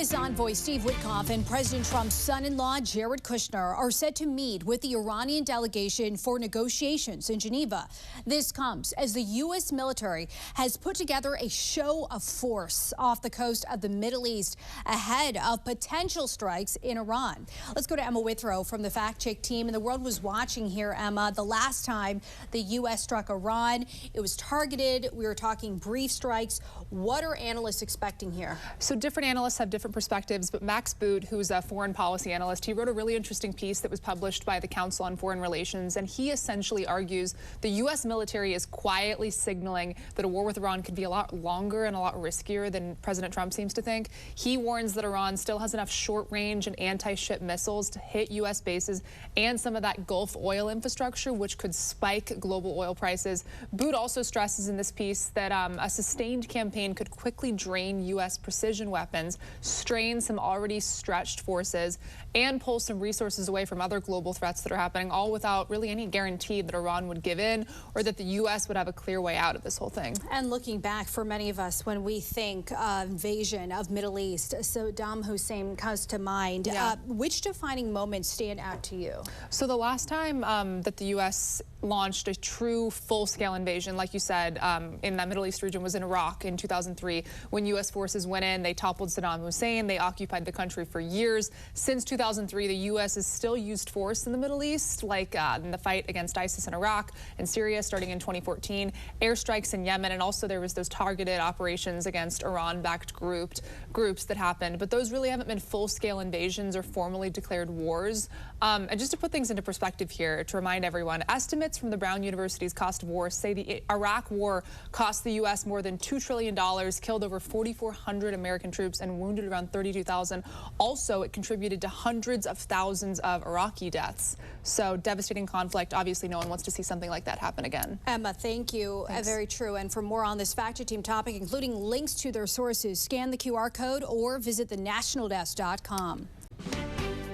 U.S. envoy Steve Witkoff and President Trump's son-in-law Jared Kushner are set to meet with the Iranian delegation for negotiations in Geneva. This comes as the U.S. military has put together a show of force off the coast of the Middle East ahead of potential strikes in Iran. Let's go to Emma Withrow from the fact-check team. And the world was watching here, Emma. The last time the U.S. struck Iran, it was targeted. We were talking brief strikes. What are analysts expecting here? So different analysts have different perspectives, but Max Boot, who's a foreign policy analyst, he wrote a really interesting piece that was published by the Council on Foreign Relations, and he essentially argues the U.S. military is quietly signaling that a war with Iran could be a lot longer and a lot riskier than President Trump seems to think. He warns that Iran still has enough short-range and anti-ship missiles to hit U.S. bases and some of that Gulf oil infrastructure, which could spike global oil prices. Boot also stresses in this piece that a sustained campaign could quickly drain U.S. precision weapons, strain some already stretched forces, and pull some resources away from other global threats that are happening, all without really any guarantee that Iran would give in or that the U.S. would have a clear way out of this whole thing. And looking back, for many of us, when we think invasion of Middle East, Saddam Hussein comes to mind. Yeah. Which defining moments stand out to you? So the last time that the U.S. launched a true full-scale invasion, like you said, in that Middle East region was in Iraq in 2003. When U.S. forces went in, they toppled Saddam Hussein. They occupied the country for years. Since 2003, the U.S. has still used force in the Middle East, like in the fight against ISIS in Iraq and Syria starting in 2014, airstrikes in Yemen, and also there was those targeted operations against Iran-backed groups that happened. But those really haven't been full-scale invasions or formally declared wars. And just to put things into perspective here, to remind everyone, estimates from the Brown University's Cost of War say the Iraq War cost the U.S. more than $2 trillion, killed over 4,400 American troops, and wounded around 32,000. Also, it contributed to hundreds of thousands of Iraqi deaths. So devastating conflict. Obviously, no one wants to see something like that happen again. Emma, thank you. Very true. And for more on this fact-check team topic, including links to their sources, scan the QR code or visit thenationaldesk.com.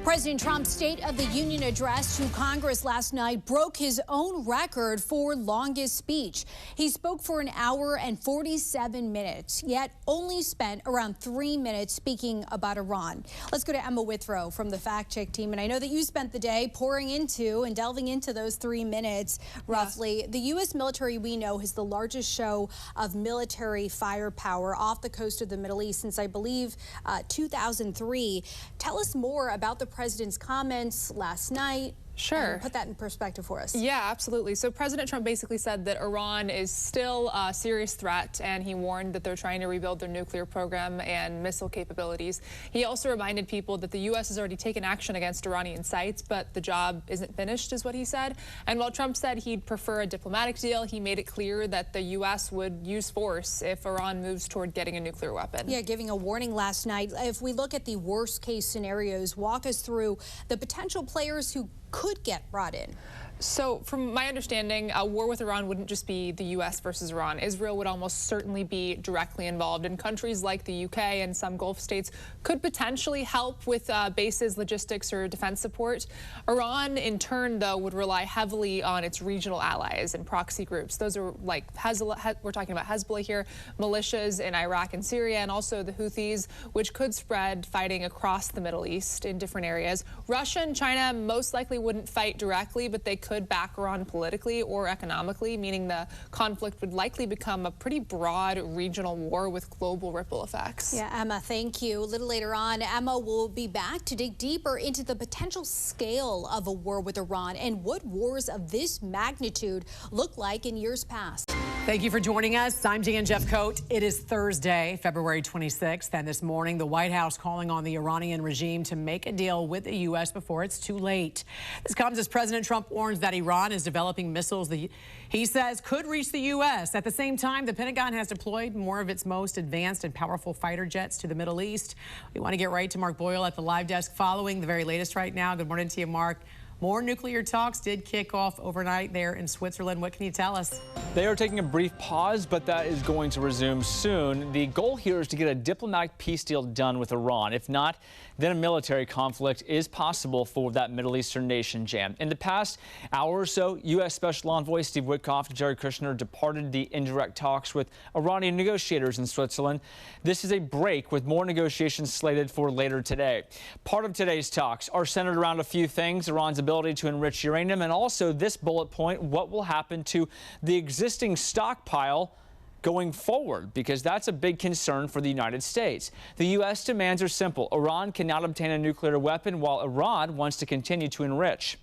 President Trump's State of the Union address to Congress last night broke his own record for longest speech. He spoke for an hour and 47 minutes, yet only spent around 3 minutes speaking about Iran. Let's go to Emma Withrow from the fact-check team. And I know that you spent the day pouring into and delving into those 3 minutes, roughly. Yes. The U.S. military, we know, has the largest show of military firepower off the coast of the Middle East since, I believe, 2003. Tell us more about the President's comments last night. Sure. Put that in perspective for us. Yeah, absolutely. So President Trump basically said that Iran is still a serious threat, and he warned that they're trying to rebuild their nuclear program and missile capabilities. He also reminded people that the U.S. has already taken action against Iranian sites, but the job isn't finished, is what he said. And while Trump said he'd prefer a diplomatic deal, he made it clear that the U.S. would use force if Iran moves toward getting a nuclear weapon. Yeah, giving a warning last night. If we look at the worst-case scenarios, walk us through the potential players who could get brought in. So from my understanding, a war with Iran wouldn't just be the U.S. versus Iran. Israel would almost certainly be directly involved, and countries like the U.K. and some Gulf states could potentially help with bases, logistics, or defense support. Iran, in turn, though, would rely heavily on its regional allies and proxy groups. Those are like Hezbollah, we're talking about Hezbollah here, militias in Iraq and Syria, and also the Houthis, which could spread fighting across the Middle East in different areas. Russia and China most likely wouldn't fight directly, but they could back Iran politically or economically, meaning the conflict would likely become a pretty broad regional war with global ripple effects. Yeah, Emma, thank you. A little later on, Emma will be back to dig deeper into the potential scale of a war with Iran and what wars of this magnitude look like in years past. Thank you for joining us. I'm Jan Jeffcoat. It is Thursday, February 26th, and this morning the White House calling on the Iranian regime to make a deal with the U.S. before it's too late. This comes as President Trump warns that Iran is developing missiles that he says could reach the U.S. At the same time, the Pentagon has deployed more of its most advanced and powerful fighter jets to the Middle East. We want to get right to Mark Boyle at the live desk following the very latest right now. Good morning to you, Mark. More nuclear talks did kick off overnight there in Switzerland. What can you tell us? They are taking a brief pause, but that is going to resume soon. The goal here is to get a diplomatic peace deal done with Iran. If not, then a military conflict is possible for that Middle Eastern nation, Jan. In the past hour or so, U.S. Special Envoy Steve Witkoff and Jared Kushner departed the indirect talks with Iranian negotiators in Switzerland. This is a break with more negotiations slated for later today. Part of today's talks are centered around a few things: Iran's ability to enrich uranium, and also this bullet point: what will happen to the existing stockpile going forward, because that's a big concern for the United States. The U.S. demands are simple. Iran cannot obtain a nuclear weapon, while Iran wants to continue to enrich.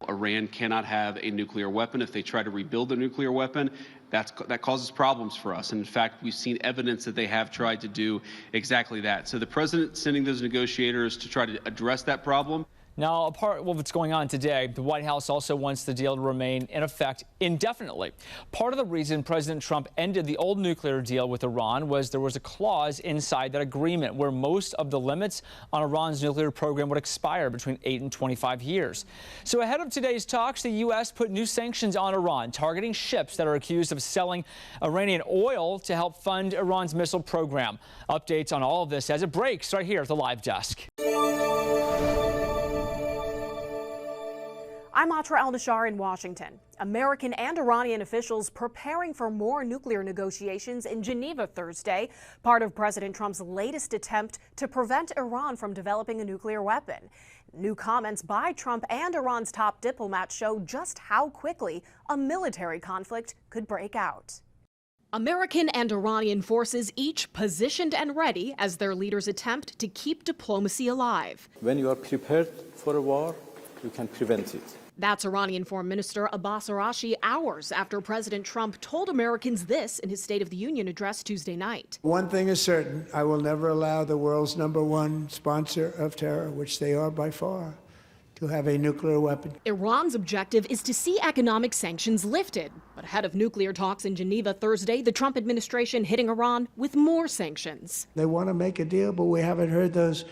Iran cannot have a nuclear weapon. If they try to rebuild a nuclear weapon, that causes problems for us. And in fact, we've seen evidence that they have tried to do exactly that. So the president sending those negotiators to try to address that problem. Now, apart from what's going on today, the White House also wants the deal to remain in effect indefinitely. Part of the reason President Trump ended the old nuclear deal with Iran was there was a clause inside that agreement where most of the limits on Iran's nuclear program would expire between 8 and 25 years. So ahead of today's talks, the U.S. put new sanctions on Iran, targeting ships that are accused of selling Iranian oil to help fund Iran's missile program. Updates on all of this as it breaks right here at the Live Desk. I'm Atra El-Nashar in Washington. American and Iranian officials preparing for more nuclear negotiations in Geneva Thursday, part of President Trump's latest attempt to prevent Iran from developing a nuclear weapon. New comments by Trump and Iran's top diplomats show just how quickly a military conflict could break out. American and Iranian forces each positioned and ready as their leaders attempt to keep diplomacy alive. When you are prepared for a war, you can prevent it. That's Iranian Foreign Minister Abbas Araghchi hours after President Trump told Americans this in his State of the Union address Tuesday night. One thing is certain: I will never allow the world's #1 sponsor of terror, which they are by far, to have a nuclear weapon. Iran's objective is to see economic sanctions lifted. But ahead of nuclear talks in Geneva Thursday, the Trump administration hitting Iran with more sanctions. They want to make a deal, but we haven't heard those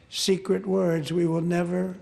secret words: we will never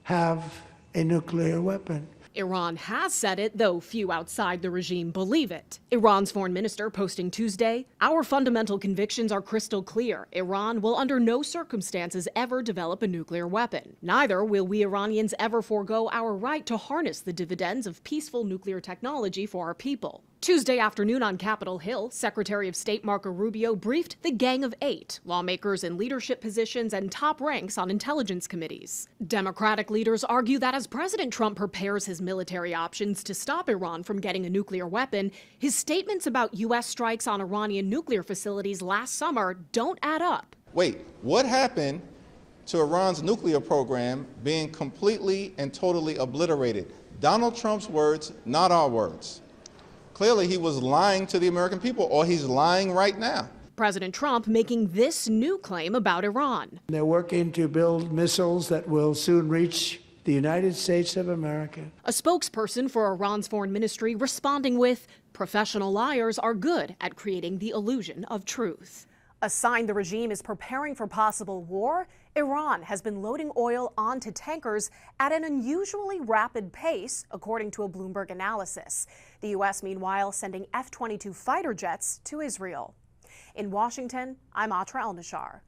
have a nuclear weapon. Iran has said it, though few outside the regime believe it. Iran's foreign minister posting Tuesday, "Our fundamental convictions are crystal clear. Iran will under no circumstances ever develop a nuclear weapon. Neither will we Iranians ever forego our right to harness the dividends of peaceful nuclear technology for our people." Tuesday afternoon on Capitol Hill, Secretary of State Marco Rubio briefed the Gang of Eight, lawmakers in leadership positions and top ranks on intelligence committees. Democratic leaders argue that as President Trump prepares his military options to stop Iran from getting a nuclear weapon, his statements about U.S. strikes on Iranian nuclear facilities last summer don't add up. Wait, what happened to Iran's nuclear program being completely and totally obliterated? Donald Trump's words, not our words. Clearly, he was lying to the American people, or he's lying right now. President Trump making this new claim about Iran. They're working to build missiles that will soon reach the United States of America. A spokesperson for Iran's foreign ministry responding with, "Professional liars are good at creating the illusion of truth." A sign the regime is preparing for possible war, Iran has been loading oil onto tankers at an unusually rapid pace, according to a Bloomberg analysis. The U.S., meanwhile, sending F-22 fighter jets to Israel. In Washington, I'm Atra El-Nashar.